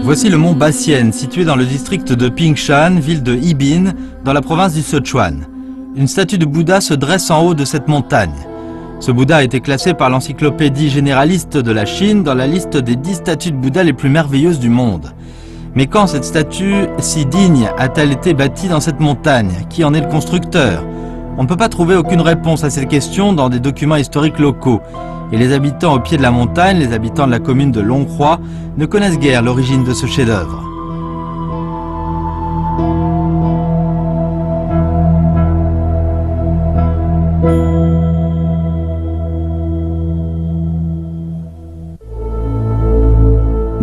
Voici le mont Bassian, situé dans le district de Pingshan, ville de Yibin, dans la province du Sichuan. Une statue de Bouddha se dresse en haut de cette montagne. Ce Bouddha a été classé par l'encyclopédie généraliste de la Chine dans la liste des 10 statues de Bouddha les plus merveilleuses du monde. Mais quand cette statue si digne a-t-elle été bâtie dans cette montagne? Qui en est le constructeur? On ne peut pas trouver aucune réponse à cette question dans des documents historiques locaux. Et les habitants au pied de la montagne, les habitants de la commune de Longhua, ne connaissent guère l'origine de ce chef-d'œuvre.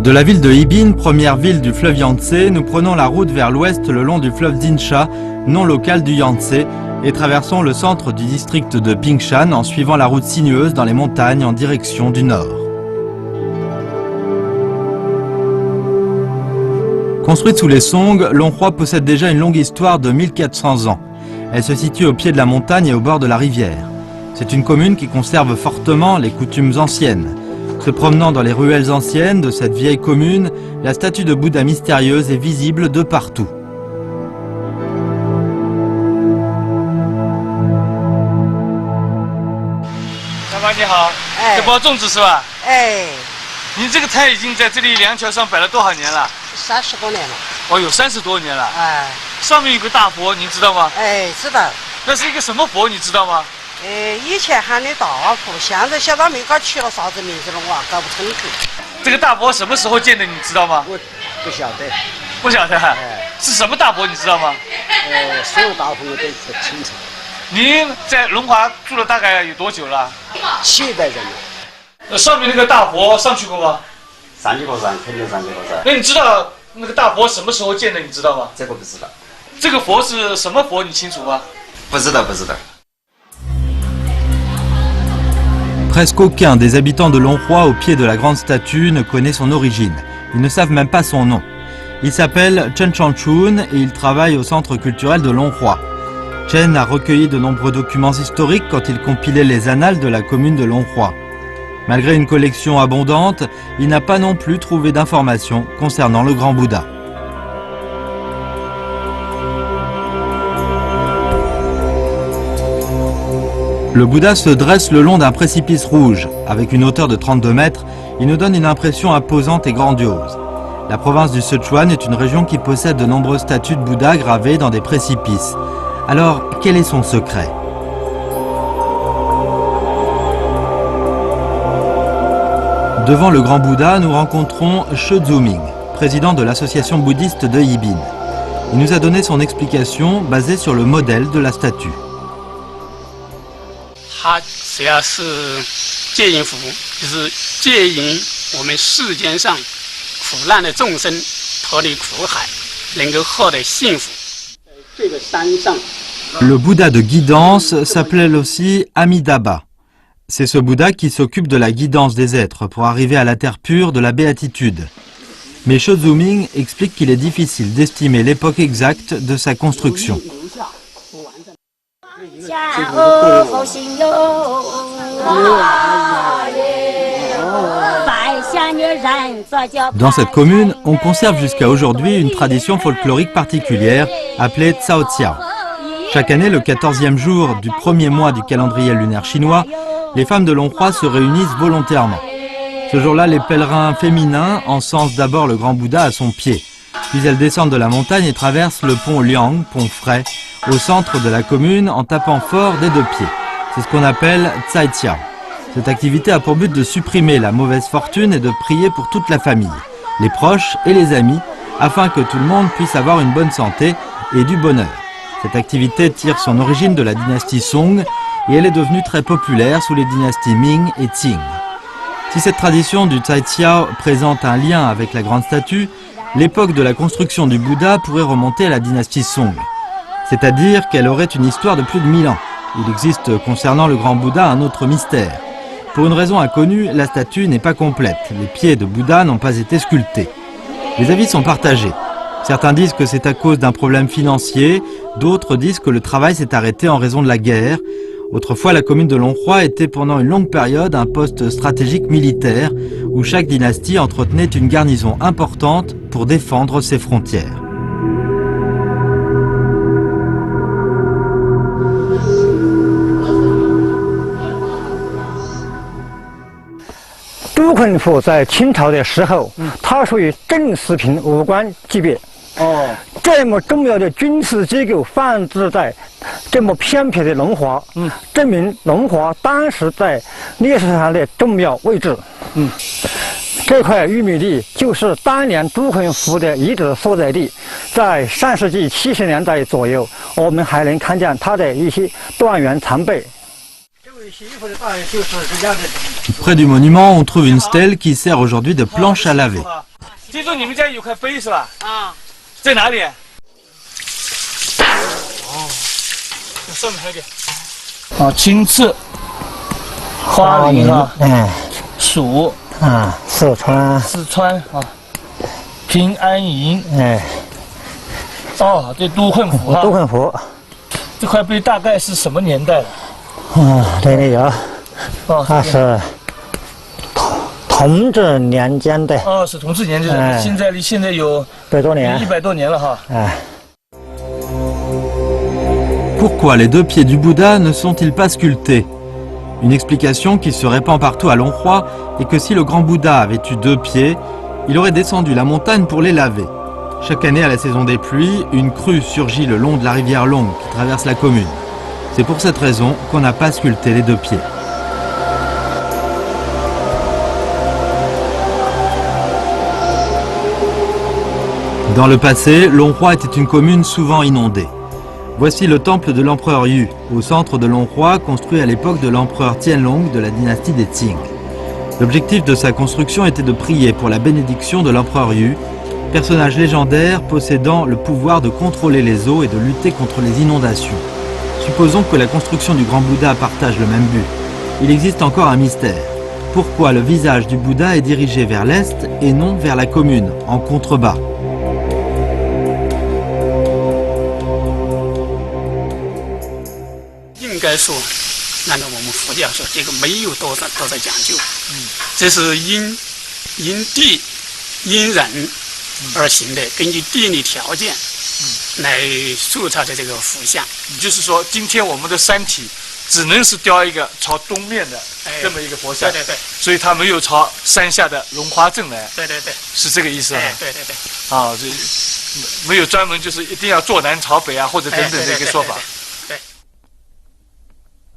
De la ville de Yibin, première ville du fleuve Yangtze, nous prenons la route vers l'ouest le long du fleuve Dinsha, nom local du Yangtze, et traversons le centre du district de Pingshan en suivant la route sinueuse dans les montagnes en direction du nord. Construite sous les Song, Longhua possède déjà une longue histoire de 1400 ans. Elle se situe au pied de la montagne et au bord de la rivière. C'est une commune qui conserve fortement les coutumes anciennes. Se promenant dans les ruelles anciennes de cette vieille commune, la statue de Bouddha mystérieuse est visible de partout.30多年了。哦，有30多年了。哎，上面有个大佛，您知道吗？哎，知道。那是一个什么佛，你知道吗？以前喊的大佛，现在小到没搞起了啥子名字了，我搞不清楚。这个大佛什么时候建的，你知道吗？我不晓得。不晓得。是什么大佛，你知道吗？所有大佛我都不清楚。您在龙华住了大概有多久了？7代人了。上面那个大佛上去过吗？上去过噻，肯定上去过噻。那你知道那个大佛什么时候建的？你知道吗？这个不知道。这个佛是什么佛？你清楚吗？不知道，不知道。Presque aucun des habitants de Longhua au pied de la grande statue ne connaît son origine. Ils ne savent même pas son nom. Il s'appelle Chen Changchun et il travaille au centre culturel de Longhua. Chen a recueilli de nombreux documents historiques quand il compilait les annales de la commune de Longhua. Malgré une collection abondante, il n'a pas non plus trouvé d'informations concernant le grand Bouddha. Le Bouddha se dresse le long d'un précipice rouge. Avec une hauteur de 32 mètres, il nous donne une impression imposante et grandiose. La province du Sichuan est une région qui possède de nombreuses statues de Bouddha gravées dans des précipices. Alors, quel est son secret ? Devant le grand Bouddha, nous rencontrons She Zuming, président de l'association bouddhiste de Yibin. Il nous a donné son explication basée sur le modèle de la statue. Le Bouddha de guidance s'appelait aussi Amidabha. C'est ce Bouddha qui s'occupe de la guidance des êtres pour arriver à la terre pure de la béatitude. Mais She Zuming explique qu'il est difficile d'estimer l'époque exacte de sa construction. Dans cette commune, on conserve jusqu'à aujourd'hui une tradition folklorique particulière appelée Cao Ciao. Chaque année, le 14e jour du premier mois du calendrier lunaire chinois, les femmes de Longhua se réunissent volontairement. Ce jour-là, les pèlerins féminins encensent d'abord le grand Bouddha à son pied. Puis elles descendent de la montagne et traversent le pont Liang, pont frais, au centre de la commune en tapant fort des 2 pieds. C'est ce qu'on appelle Tsai Tiao. Cette activité a pour but de supprimer la mauvaise fortune et de prier pour toute la famille, les proches et les amis, afin que tout le monde puisse avoir une bonne santé et du bonheur. Cette activité tire son origine de la dynastie Song et elle est devenue très populaire sous les dynasties Ming et Qing. Si cette tradition du Tsai Tiao présente un lien avec la grande statue, l'époque de la construction du Bouddha pourrait remonter à la dynastie Song. C'est-à-dire qu'elle aurait une histoire de plus de 1000 ans. Il existe concernant le grand Bouddha un autre mystère. Pour une raison inconnue, la statue n'est pas complète. Les pieds de Bouddha n'ont pas été sculptés. Les avis sont partagés. Certains disent que c'est à cause d'un problème financier, d'autres disent que le travail s'est arrêté en raison de la guerre. Autrefois, la commune de Longhua était pendant une longue période un poste stratégique militaire où chaque dynastie entretenait une garnison importante pour défendre ses frontières.都困府在清朝的时候，它属于正四品武官级别。这么重要的军事机构放置在这么偏僻的龙华，证明龙华当时在历史上的重要位置。这块玉米地就是当年都困府的遗址所在地，在上世纪70年代左右，我们还能看见它的一些断垣残碑。 Près du monument, on trouve une stèle qui sert aujourd'hui de planche à laver. Pourquoi les deux pieds du Bouddha ne sont-ils pas sculptés? Une explication qui se répand partout à Longhua est que si le grand Bouddha avait eu deux pieds, il aurait descendu la montagne pour les laver. Chaque année à la saison des pluies, une crue surgit le long de la rivière Long qui traverse la commune. C'est pour cette raison qu'on n'a pas sculpté les deux pieds. Dans le passé, Longhua était une commune souvent inondée. Voici le temple de l'empereur Yu, au centre de Longhua, construit à l'époque de l'empereur Tianlong de la dynastie des Qing. L'objectif de sa construction était de prier pour la bénédiction de l'empereur Yu, personnage légendaire possédant le pouvoir de contrôler les eaux et de lutter contre les inondations. Supposons que la construction du grand Bouddha partage le même but. Il existe encore un mystère. Pourquoi le visage du Bouddha est dirigé vers l'est et non vers la commune, en contrebas?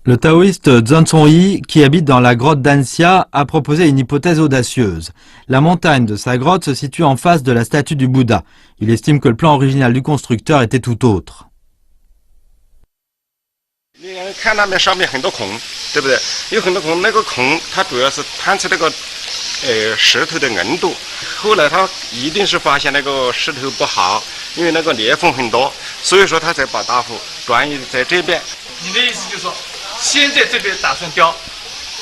Le taoïste Zhang Zongyi, qui habite dans la grotte d'Anxia, a proposé une hypothèse audacieuse. La montagne de sa grotte se situe en face de la statue du Bouddha. Il estime que le plan original du constructeur était tout autre. 看那边上面很多孔，对不对？有很多孔，那个孔它主要是探测那个石头的硬度。后来他一定是发现那个石头不好，因为那个裂缝很多，所以说他才把大斧转移在这边。你的意思就是说，先在这边打算雕，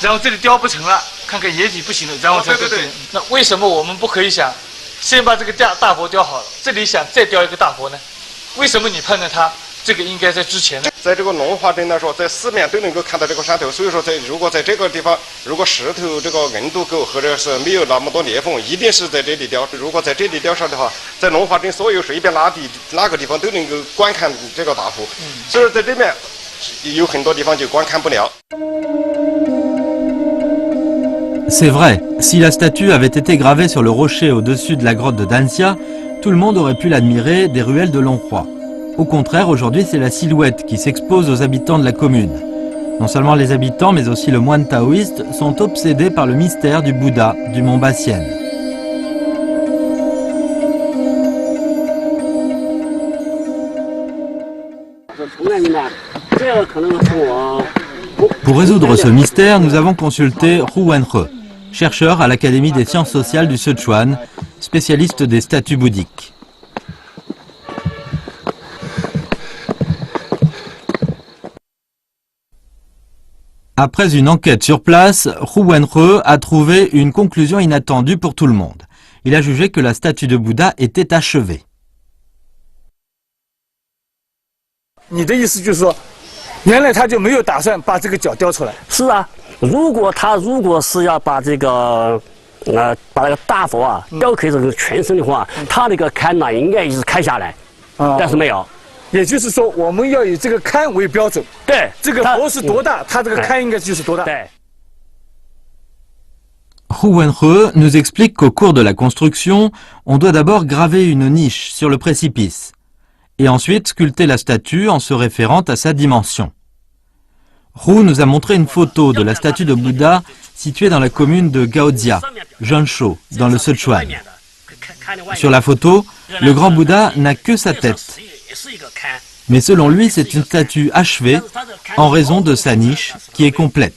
然后这里雕不成了，看看野底不行了，然后才对。那为什么我们不可以想，先把这个大佛雕好了，这里想再雕一个大佛呢？为什么你判断它？ 这个应该在之前呢，在这个龙华镇来说，在四面都能够看到这个山头，所以说如果在这个地方，如果石头这个硬度够，或者是没有那么多裂缝，一定是在这里雕。如果在这里雕上的话，在龙华镇所有随便哪个地方都能够观看这个大佛。所以说在这边有很多地方就观看不了。 C'est vrai, si la statue avait été gravée sur le rocher au-dessus de la grotte de Danxia, tout le monde aurait pu l'admirer des ruelles de Longhua. Au contraire, aujourd'hui, c'est la silhouette qui s'expose aux habitants de la commune. Non seulement les habitants, mais aussi le moine taoïste sont obsédés par le mystère du Bouddha du mont Bassienne. Pour résoudre ce mystère, nous avons consulté Hu Wenhe, chercheur à l'Académie des sciences sociales du Sichuan, spécialiste des statues bouddhiques. Après une enquête sur place, Hu Wenhe a trouvé une conclusion inattendue pour tout le monde. Il a jugé que la statue de Bouddha était achevée. 原来他就没有打算把这个脚雕出来。是啊，如果是要把这个，把那个大佛啊雕刻成全身的话，他那个龛呢应该是开下来，但是没有。也就是说，我们要以这个龛为标准。对，这个佛是多大，它这个龛应该就是多大。对。Hu Wenhe nous explique qu'au cours de la construction, on doit d'abord graver une niche sur le précipice, et ensuite sculpter la statue en se référant à sa dimension. Hu nous a montré une photo de la statue de Bouddha située dans la commune de Gaodzia, Zhensho, dans le Sichuan. Sur la photo, le grand Bouddha n'a que sa tête. Mais selon lui, c'est une statue achevée en raison de sa niche qui est complète.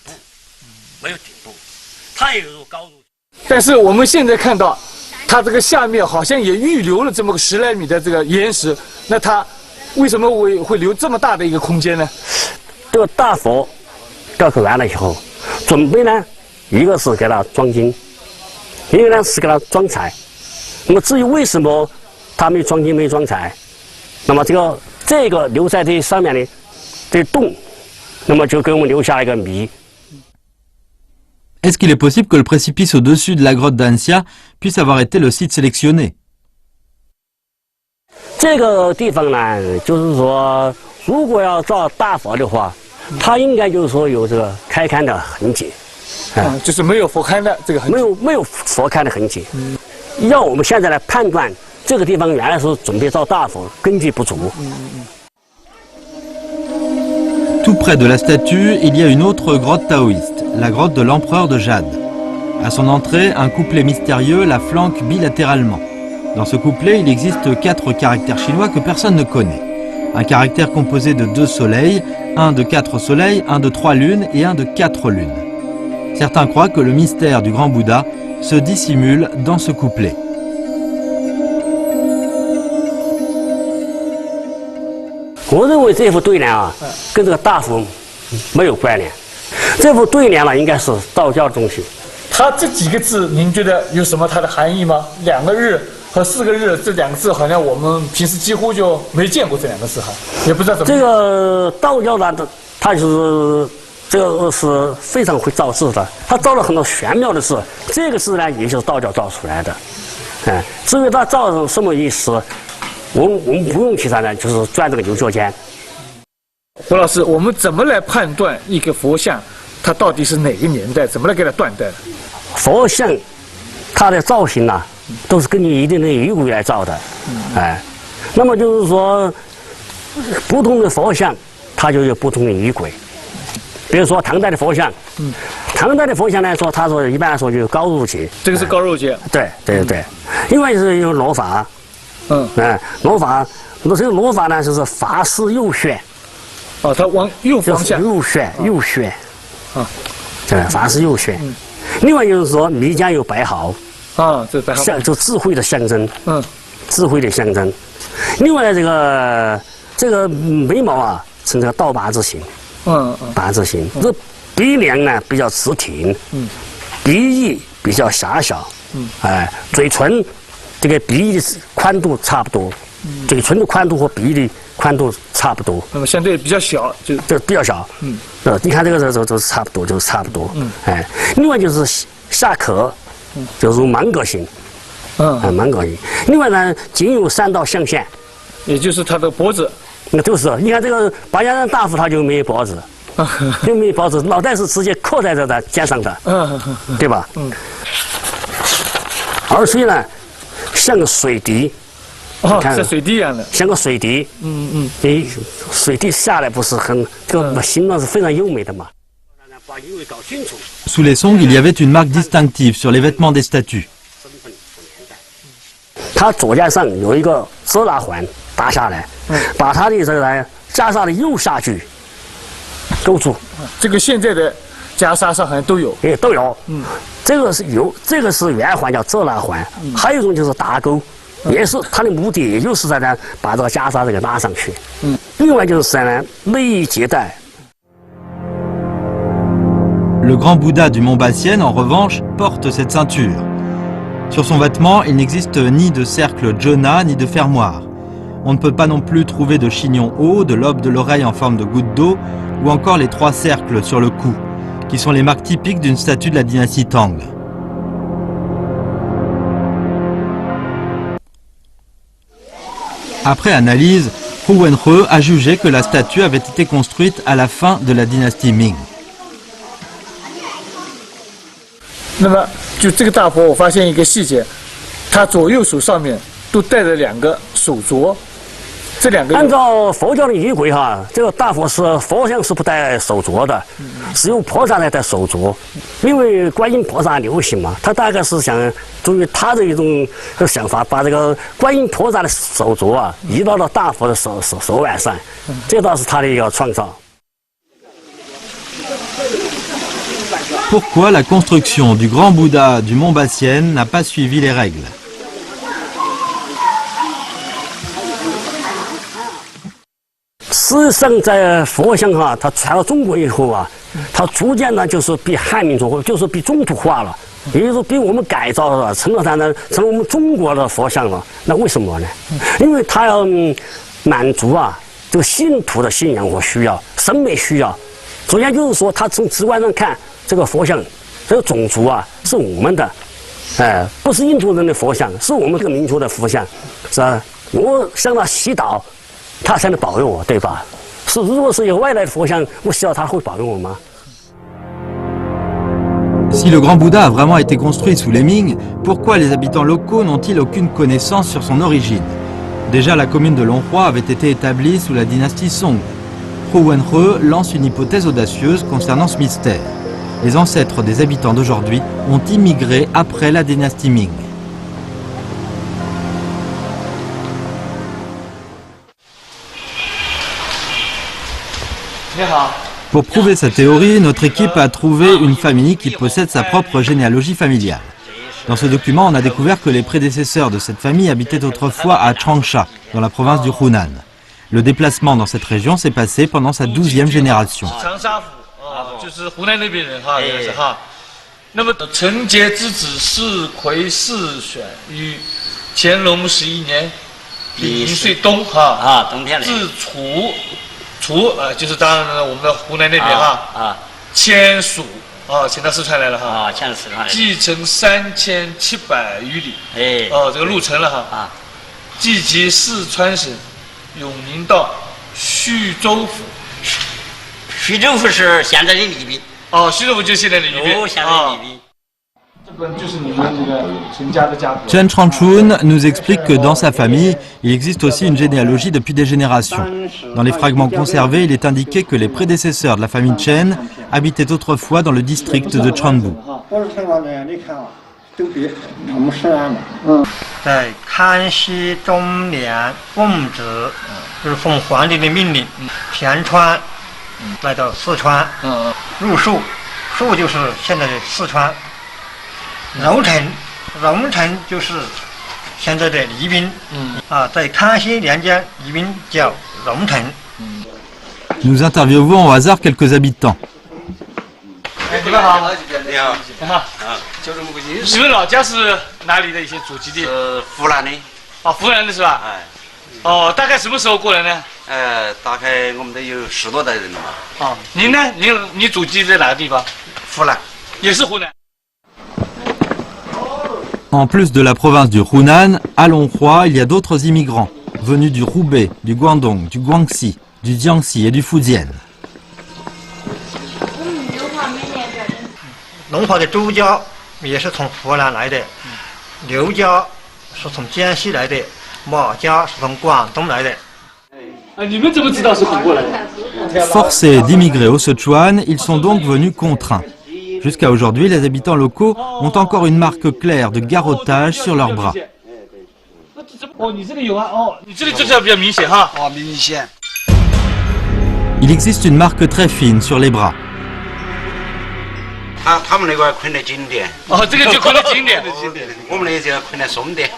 但是我们现在看到，它这个下面好像也预留了这么个10来米的这个岩石，那它为什么会留这么大的一个空间呢？这个大佛雕刻完了以后，准备呢，一个是给它装金，一个呢是给它装彩。那么至于为什么它没装金没装彩，那么这个留在这上面的这洞，那么就给我们留下了一个谜。 Est-ce qu'il est possible que le précipice au-dessus de la grotte d'Anxia puisse avoir été le site sélectionné? 这个地方呢，就是说，如果要造大佛的话，它应该就是说有这个开龛的痕迹，就是没有佛龛的这个痕迹，没有佛龛的痕迹。要我们现在来判断这个地方原来是准备造大佛，根据不足。Tout près de la statue, il y a une autre grotte taoïste, la grotte de l'empereur de Jade. À son entrée, un couplet mystérieux la flanque bilatéralement. Dans ce couplet, il existe 4 caractères chinois que personne ne connaît. Un caractère composé de 2 soleils, un de 4 soleils, un de 3 lunes et un de 4 lunes. Certains croient que le mystère du grand Bouddha se dissimule dans ce couplet. 我认为这幅对联啊，跟这个大佛没有关联。这幅对联呢，应该是道教的东西。它这几个字，您觉得有什么它的含义吗？2个日和4个日这2个字，好像我们平时几乎就没见过这2个字哈，也不知道怎么。这个道教呢，它就是这个是非常会造字的，它造了很多玄妙的字。这个字呢，也就是道教造出来的。至于它造成什么意思？ 我们不用其他的，就是钻这个牛角尖。胡老师，我们怎么来判断一个佛像，它到底是哪个年代？怎么来给它断代？佛像，它的造型呢，都是根据一定的仪轨来造的。那么就是说，不同的佛像，它就有不同的仪轨。比如说唐代的佛像，唐代的佛像来说，它说一般来说就是高入节。这个是高入节。对。另外就是用罗法。 罗法，这个罗法呢，就是法师右旋。哦，它往右方向。右旋。法师右旋。另外就是说，眉间有白毫。这白毫。就智慧的象征。智慧的象征。另外呢，这个眉毛啊，呈这个倒拔字形。拔字形。这鼻梁呢比较直挺。鼻翼比较狭小。嘴唇。 这个鼻翼的宽度差不多，这个唇的宽度和鼻翼的宽度差不多。那么相对比较小，就比较小。你看这个就是差不多，就是差不多。另外就是下颏，就是芒格型。芒格型。另外呢，仅有3道象限，也就是它的脖子。那就是，你看这个白羊山大佛，它就没有脖子，就没有脖子，脑袋是直接扣在这的肩上的，对吧？而所以呢。 像个水滴，像水滴一样的，像个水滴。水滴下来不是很，这个形状是非常优美的嘛。把仪轨搞清楚。Sous les Song, il y avait une marque distinctive sur les vêtements des statues. 它左肩上有一个遮拉环搭下来，把它的这个袈裟的右下距勾住。这个现在的袈裟上好像都有，都有。这个是圆环叫遮拉环，还有一种就是打勾，也是它的目的，也就是在呢把这个袈裟这个拉上去。另外就是呢内衣结带。 Le grand Bouddha du mont Bassienne, en revanche, porte cette ceinture. Sur son vêtement, il n'existe ni de cercle Jona ni de fermoir. on ne peut pas non plus trouver de chignon haut, de lobe de l'oreille en forme de goutte d'eau, ou encore les 3 cercles sur le cou, qui sont les marques typiques d'une statue de la dynastie Tang. Après analyse, Hu Wenhe a jugé que la statue avait été construite à la fin de la dynastie Ming. 那么，就这个大佛，我发现一个细节，它左右手上面都戴着2个手镯，这2个。按照佛教的仪轨哈，这个大佛是佛像是不戴手镯的，只有菩萨来戴手镯，因为观音菩萨流行嘛，他大概是想作为他的一种想法，把这个观音菩萨的手镯啊移到了大佛的手腕上，这倒是他的一个创造。 Pourquoi la construction du grand Bouddha du mont Bassienne n'a pas suivi les règles? 实际上，在佛像哈，它传到中国以后啊，它逐渐呢就是被汉民族，就是被中土化了，也就是说被我们改造了，成了我们中国的佛像了。那为什么呢？因为它要满足啊这个信徒的信仰和需要、审美需要。首先就是说，它从直观上看。 这个佛像，这个种族啊，是我们的，不是印度人的佛像，是我们这个民族的佛像，是吧？我向他祈祷，他才能保佑我，对吧？如果是有外来的佛像，我希望他会保佑我吗？ Si le grand Bouddha a vraiment été construit sous les Ming, pourquoi les habitants locaux n'ont-ils aucune connaissance sur son origine? Déjà, la commune de Longhua avait été établie sous la dynastie Song. Hu Wenhe lance une hypothèse audacieuse concernant ce mystère. Les ancêtres des habitants d'aujourd'hui ont immigré après la dynastie Ming. Pour prouver sa théorie, notre équipe a trouvé une famille qui possède sa propre généalogie familiale. Dans ce document, on a découvert que les prédécesseurs de cette famille habitaient autrefois à Changsha, dans la province du Hunan. Le déplacement dans cette région s'est passé pendant sa 12e génération. 就是湖南那边人哈，也是哈。那么陈节之子世奎世选于乾隆11年丙寅岁冬哈冬天自楚就是当然我们的湖南那边哈迁蜀迁到四川来了哈迁到四川来，继承3700余里，这个路程了哈继及四川省永宁道徐州府。 徐州府是现在的利宾。徐州府就是现在的利宾。现在的利宾。这个就是你们这个陈家的家谱。 Chen Changchun nous explique que dans sa famille, il existe aussi une généalogie depuis des générations. Dans les fragments conservés, il est indiqué que les prédécesseurs de la famille Chen habitaient autrefois dans le district de Chanbu. 在康熙中年奉旨，就是奉皇帝的命令，田川。 来到四川，入宿，宿就是现在的四川。荣城就是现在的宜宾，在康熙年间，宜宾叫荣城。Nous interviewons au hasard quelques habitants. 你们好，你好，你好，就这么个意思。你们老家是哪里的一些祖籍地？湖南的。湖南的是吧？大概什么时候过来呢？ 大概我们得有10多代人了嘛。您呢？你祖籍在哪个地方？湖南，也是湖南。 En plus de la province du Hunan, à Longhua, il y a d'autres immigrants, venus du Hubei, du Guangdong, du Guangxi, du Jiangxi et du Fujian. 龙华的朱家也是从湖南来的，刘家是从江西来的，马家是从广东来的。 Forcés d'immigrer au Sichuan, ils sont donc venus contraints. Jusqu'à aujourd'hui, les habitants locaux ont encore une marque claire de garrottage sur leurs bras. Il existe une marque très fine sur les bras. 他们那个捆得紧点。这个就捆得紧点。我们那就捆得松点。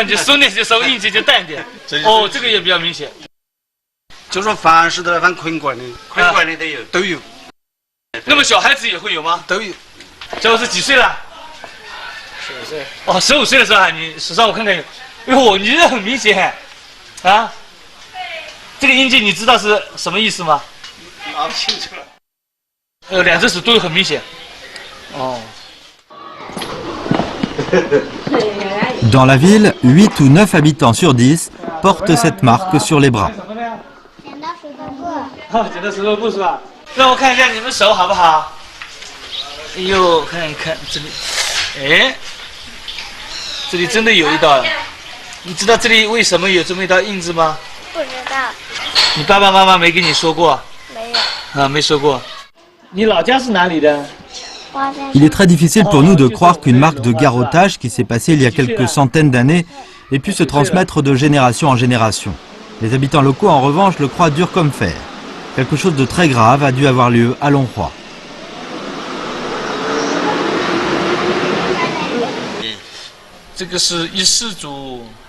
就松点就收硬气就淡点。这个也比较明显。 就说凡是的，凡捆管的都有。那么小孩子也会有吗？都有。这我是几岁了？15岁。15岁的时候啊，你手上我看看有，哟，你这很明显，这个印记你知道是什么意思吗？拿不清楚了。两只手都很明显。哦。 Dans la ville, 8 ou 9 habitants sur 10 portent cette marque sur les bras. 剪刀石头布是吧？让我看一下你们手好不好？哎呦，看一看这里，哎，这里真的有一道。你知道这里为什么有这么一道印子吗？不知道。你爸爸妈妈没跟你说过？没有。啊，没说过。你老家是哪里的？ Il est très difficile pour nous de croire qu'une marque de garrottage qui s'est passée il y a quelques centaines d'années ait pu se transmettre de génération en génération. Les habitants locaux, en revanche, le croient dur comme fer. Quelque chose de très grave a dû avoir lieu à Longhua.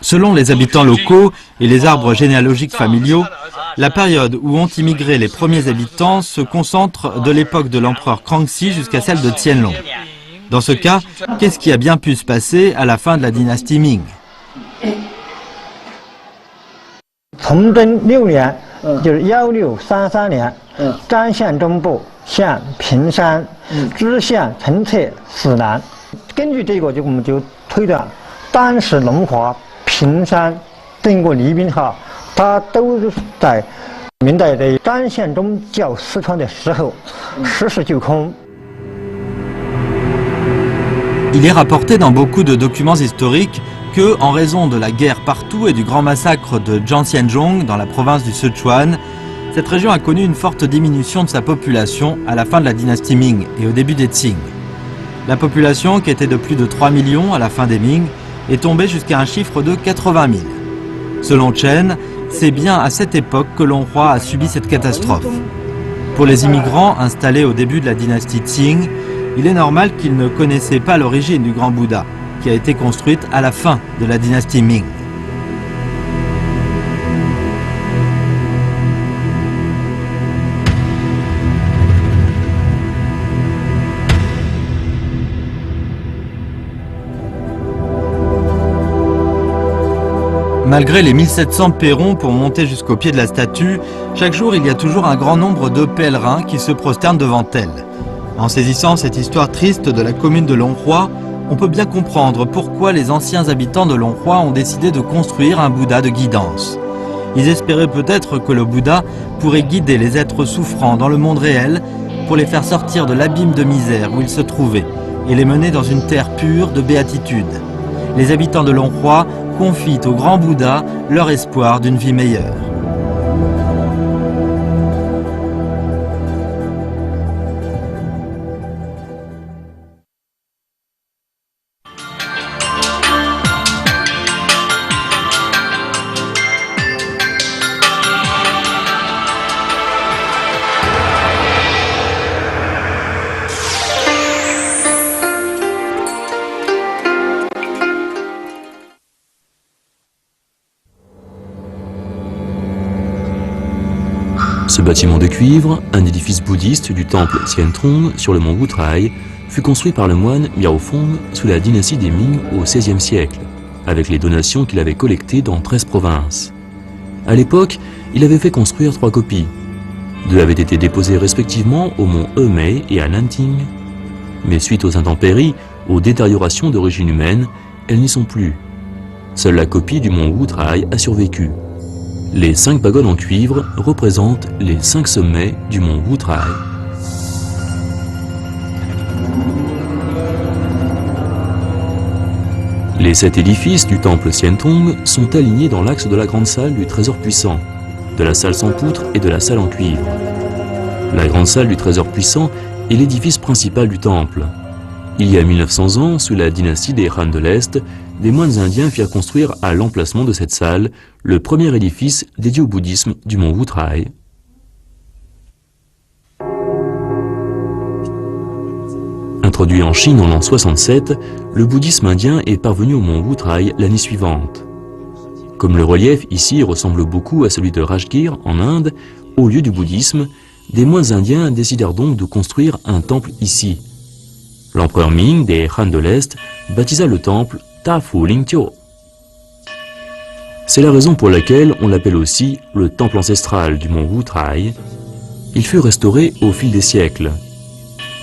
Selon les habitants locaux et les arbres généalogiques familiaux, la période où ont immigré les premiers habitants se concentre de l'époque de l'empereur Kangxi jusqu'à celle de Qianlong. Dans ce cas, qu'est-ce qui a bien pu se passer à la fin de la dynastie Ming? 崇祯6年，就是1633年，张献忠部向平山，知县陈策死难。根据这个，我们就推断，当时龙华、平山经过黎兵哈，他都在明代的张献忠教四川的时候实施就空。 Il est rapporté dans beaucoup de documents historiques que, en raison de la guerre partout et du grand massacre de Jiangxianzhong dans la province du Sichuan, cette région a connu une forte diminution de sa population à la fin de la dynastie Ming et au début des Qing. La population, qui était de plus de 3 millions à la fin des Ming, est tombée jusqu'à un chiffre de 80 000. Selon Chen, c'est bien à cette époque que Longhua a subi cette catastrophe. Pour les immigrants installés au début de la dynastie Qing, il est normal qu'ils ne connaissaient pas l'origine du grand Bouddha, qui a été construite à la fin de la dynastie Ming. Malgré les 1700 perrons pour monter jusqu'au pied de la statue, chaque jour il y a toujours un grand nombre de pèlerins qui se prosternent devant elle. En saisissant cette histoire triste de la commune de Longhua, on peut bien comprendre pourquoi les anciens habitants de Longhua ont décidé de construire un Bouddha de guidance. Ils espéraient peut-être que le Bouddha pourrait guider les êtres souffrants dans le monde réel pour les faire sortir de l'abîme de misère où ils se trouvaient et les mener dans une terre pure de béatitude. Les habitants de Longhua confient au grand Bouddha leur espoir d'une vie meilleure. Ce bâtiment de cuivre, un édifice bouddhiste du temple Tiantrong sur le mont Wutrai, fut construit par le moine Miaofeng sous la dynastie des Ming au XVIe siècle, avec les donations qu'il avait collectées dans 13 provinces. À l'époque, il avait fait construire 3 copies. 2 avaient été déposées respectivement au mont Hemei et à Nanting. Mais suite aux intempéries, aux détériorations d'origine humaine, elles n'y sont plus. Seule la copie du mont Wutrai a survécu. Les 5 pagodes en cuivre représentent les 5 sommets du mont Wutrai. Les 7 édifices du temple Tiantong sont alignés dans l'axe de la grande salle du trésor puissant, de la salle sans poutre et de la salle en cuivre. La grande salle du trésor puissant est l'édifice principal du temple. Il y a 1900 ans, sous la dynastie des Han de l'Est, des moines indiens firent construire à l'emplacement de cette salle le premier édifice dédié au bouddhisme du mont Wutrai. Introduit en Chine en l'an 67, le bouddhisme indien est parvenu au mont Wutrai l'année suivante. Comme le relief ici ressemble beaucoup à celui de Rajgir en Inde, au lieu du bouddhisme, des moines indiens décidèrent donc de construire un temple ici. L'empereur Ming des Han de l'Est baptisa le temple Ta Fu Ling Jiu. C'est la raison pour laquelle on l'appelle aussi le temple ancestral du mont Wutrai. Il fut restauré au fil des siècles.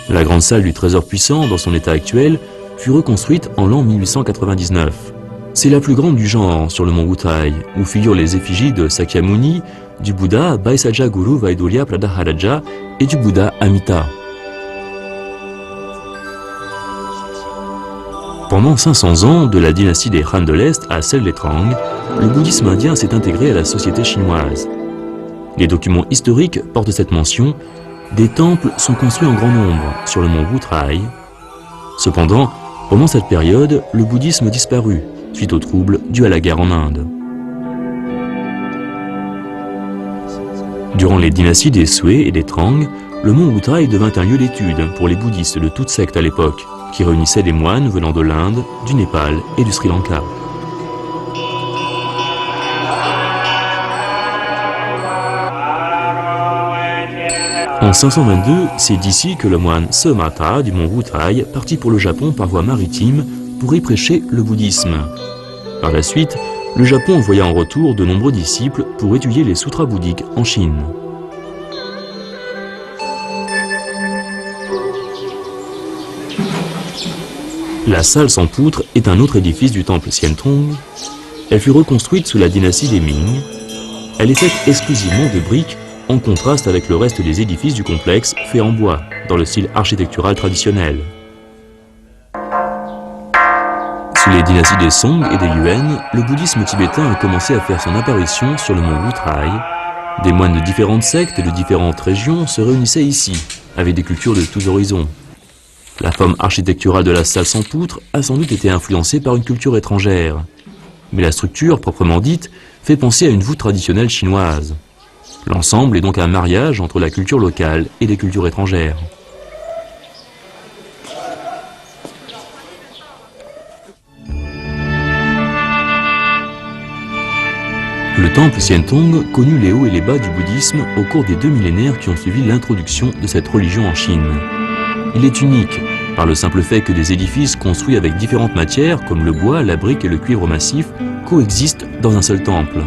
La grande salle du trésor puissant, dans son état actuel, fut reconstruite en l'an 1899. C'est la plus grande du genre sur le mont Wutrai, où figurent les effigies de Sakyamuni, du Bouddha Baisaja Guru Vaidurya Pradaharaja et du Bouddha Amita. Pendant 500 ans, de la dynastie des Han de l'Est à celle des Trang, le bouddhisme indien s'est intégré à la société chinoise. Les documents historiques portent cette mention. Des temples sont construits en grand nombre sur le mont Wutrai. Cependant, pendant cette période, le bouddhisme disparut, suite aux troubles dus à la guerre en Inde. Durant les dynasties des Sui et des Trang, le mont Wutrai devint un lieu d'étude pour les bouddhistes de toutes sectes à l'époque, qui réunissaient des moines venant de l'Inde, du Népal et du Sri Lanka. En 522, c'est d'ici que le moine Semata du mont Wutrai partit pour le Japon par voie maritime pour y prêcher le bouddhisme. Par la suite, le Japon envoya en retour de nombreux disciples pour étudier les sutras bouddhiques en Chine. La salle sans poutre est un autre édifice du temple Xiantong. Elle fut reconstruite sous la dynastie des Ming. Elle est faite exclusivement de briques, en contraste avec le reste des édifices du complexe faits en bois, dans le style architectural traditionnel. Sous les dynasties des Song et des Yuan, le bouddhisme tibétain a commencé à faire son apparition sur le mont Wutrai. Des moines de différentes sectes et de différentes régions se réunissaient ici, avec des cultures de tous horizons. La forme architecturale de la salle sans poutre a sans doute été influencée par une culture étrangère. Mais la structure, proprement dite, fait penser à une voûte traditionnelle chinoise. L'ensemble est donc un mariage entre la culture locale et les cultures étrangères. Le temple Xiantong connut les hauts et les bas du bouddhisme au cours des 2 millénaires qui ont suivi l'introduction de cette religion en Chine. Il est unique, par le simple fait que des édifices construits avec différentes matières, comme le bois, la brique et le cuivre massif, coexistent dans un seul temple.